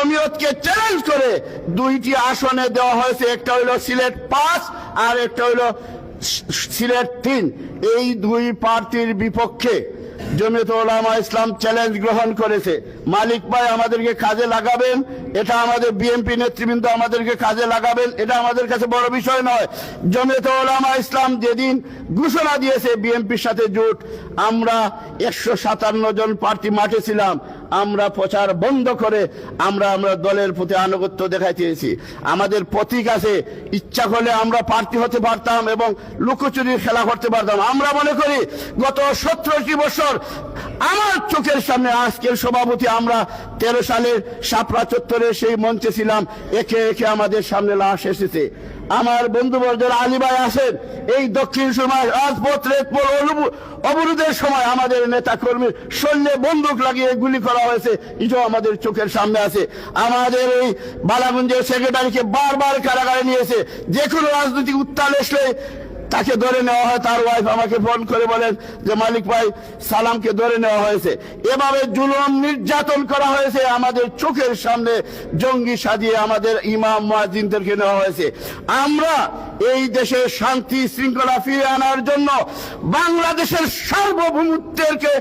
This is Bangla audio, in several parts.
জমিয়তকে চ্যালেঞ্জ করে দুইটি আসনে দেওয়া হয়েছে, একটা হইল সিলেট 5 আর একটা হইল সিলেট 3। এই দুই প্রার্থীর বিপক্ষে জমিয়ত উলামা ইসলাম চ্যালেঞ্জ গ্রহণ করেছে। মালিক ভাই আমাদেরকে কাজে লাগাবেন, এটা আমাদের বিএনপি নেতৃবৃন্দ আমাদেরকে কাজে লাগাবেন, এটা আমাদের কাছে বড় বিষয় নয়। জমিয়ত উলামা ইসলাম যেদিন ঘোষণা দিয়েছে বিএনপির সাথে জোট, আমরা 157 জন প্রার্থী মাঠে ছিলাম, আমরা প্রচার বন্ধ করে আমরা দলের প্রতি আনুগত্য দেখাইতেছি। আমাদের প্রতীক আছে, ইচ্ছা করলে আমরা প্রার্থী হতে পারতাম এবং লুকোচুরির খেলা করতে পারতাম। আমরা মনে করি গত 17টি বছর আমার চোখের সামনে, আজকের সভাপতি আমরা 13 সালের শাপলা চত্বরে সেই মঞ্চে ছিলাম, একে একে আমাদের সামনে লাশ এসেছে। আমার বন্ধুবর্গ আলী ভাই আসেন, এই দক্ষিণ সুরমায় রাজপথ রেলপথ অবরোধের সময় আমাদের নেতা কর্মীর শরীরে বন্দুক লাগিয়ে গুলি করা হয়েছে, এটাও আমাদের চোখের সামনে আছে। আমাদের এই বালাগঞ্জের সেক্রেটারিকে বারবার কারাগারে নিয়েছে, যে কোনো রাজনৈতিক উত্তাল আসলে তাকে ধরে নেওয়া হয়। তার ওয়াইফ আমাকে ফোন করে বলেন যে মালিক ভাই সালামকে ধরে নেওয়া হয়েছে। এভাবে জুলুম নির্যাতন করা হয়েছে, আমাদের চোখের সামনে জঙ্গি সাজিয়ে আমাদের ইমাম মুয়াজ্জিনদেরকে নেওয়া হয়েছে। আমরা এই দেশের শান্তি শৃঙ্খলা ফিরিয়ে আনার জন্য বাংলাদেশের সার্বভৌমত্বকে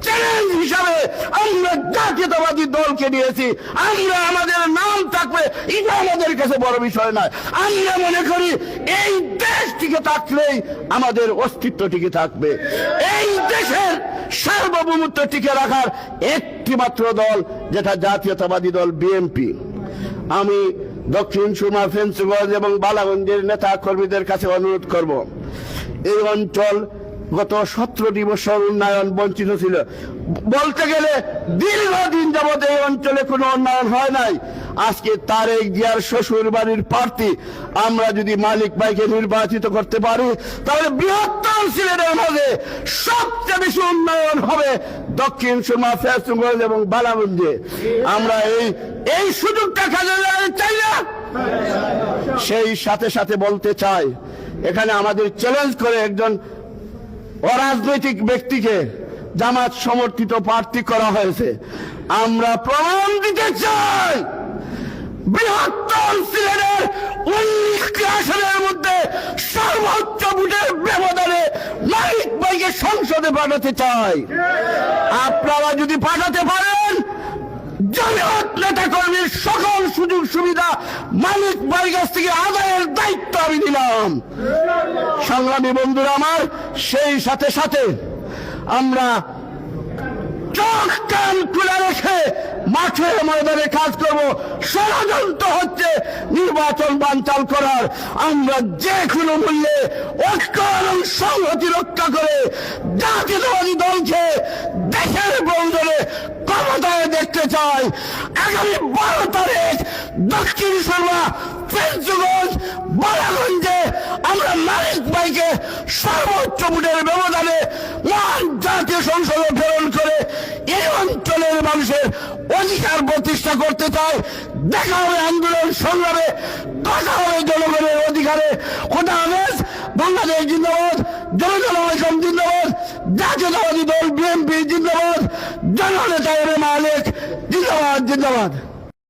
চ্যালেঞ্জ হিসাবে আমরা জাতীয়তাবাদী দলকে নিয়েছি। আমরা আমাদের নাম থাকবে, এটা আমাদের কাছে বড় বিষয় নয়। আমরা মনে করি এই দেশ টিকে থাকলেই আমাদের অস্তিত্ব টিকে থাকবে। এই দেশের সার্বভৌমত্ব টিকে রাখার একটি মাত্র দল, যেটা জাতীয়তাবাদী দল বিএনপি। আমি দক্ষিণ সুরমা, ফেঞ্চুগঞ্জ এবং বালাগঞ্জের নেতা কর্মীদের কাছে অনুরোধ করব, এই অঞ্চল গত 17টি বছর উন্নয়ন বঞ্চিত ছিল। বলতে গেলে দীর্ঘদিন যাবৎ এই অঞ্চলে কোনো উন্নয়ন হয় নাই। আজকে তারেক জিয়ার শ্বশুর বাড়ির প্রার্থী আমরা যদি মালিক ভাইকে নির্বাচিত করতে পারি, তাহলে বৃহত্তর সিলেটের মাঝে সবচেয়ে বেশি উন্নয়ন হবে দক্ষিণ সুরমা, ফেঞ্চুগঞ্জ এবং বালাগঞ্জে। আমরা এই সুযোগটা কাজে লাগাতে চাই না। সেই সাথে সাথে বলতে চাই, এখানে আমাদের চ্যালেঞ্জ করে একজন অরাজনৈতিক ব্যক্তিকে জামাত সমর্থিত প্রার্থী করা হয়েছে। আমরা প্রমাণ দিতে চাই, বৃহত্তর সিলেটের 19টি আসনের মধ্যে সর্বোচ্চ ভোটের ব্যবধানে মালিক ভাইকে সংসদে পাঠাতে চাই। আপনারা যদি পাঠাতে পারেন, জমিয়ত নেতা কর্মীর সকল সুযোগ সুবিধা মালিক ভাইয়ের কাছ থেকে আদায়ের দায়িত্ব আমি দিলাম। সংগ্রামী বন্ধুরা আমার, সেই সাথে সাথে আমরা চোখ কান খুলে রেখে মাঠে ময়দানে কাজ করব। ষড়যন্ত্র হচ্ছে নির্বাচন বানচাল করার। আমরা যে কোনো মূল্যে ঐক্য এবং সংহতি রক্ষা করে জাতীয়তাবাদী দলকে দেশের প্রয়োজনে ক্ষমতায় দেখতে চাই। আগামী 12 তারিখ দক্ষিণ সুরমা, ফেঞ্চুগঞ্জ, বালাগঞ্জে আমরা মালিক ভাইকে সর্বোচ্চ ভোটের ব্যবধানে মহান জাতীয় সংসদে প্রেরণ করে এই অঞ্চলের মানুষের অধিকার প্রতিষ্ঠা করতে চাই। দেখা হবে আন্দোলন সংগ্রামে, কথা হবে জনগণের অধিকারে। খোদা হাফেজ। বাংলাদেশ জিন্দাবাদ, জনগণ জিন্দাবাদ, জাতীয়তাবাদী দল বিএনপি জিন্দাবাদ, জননেতা মালিক জিন্দাবাদ জিন্দাবাদ।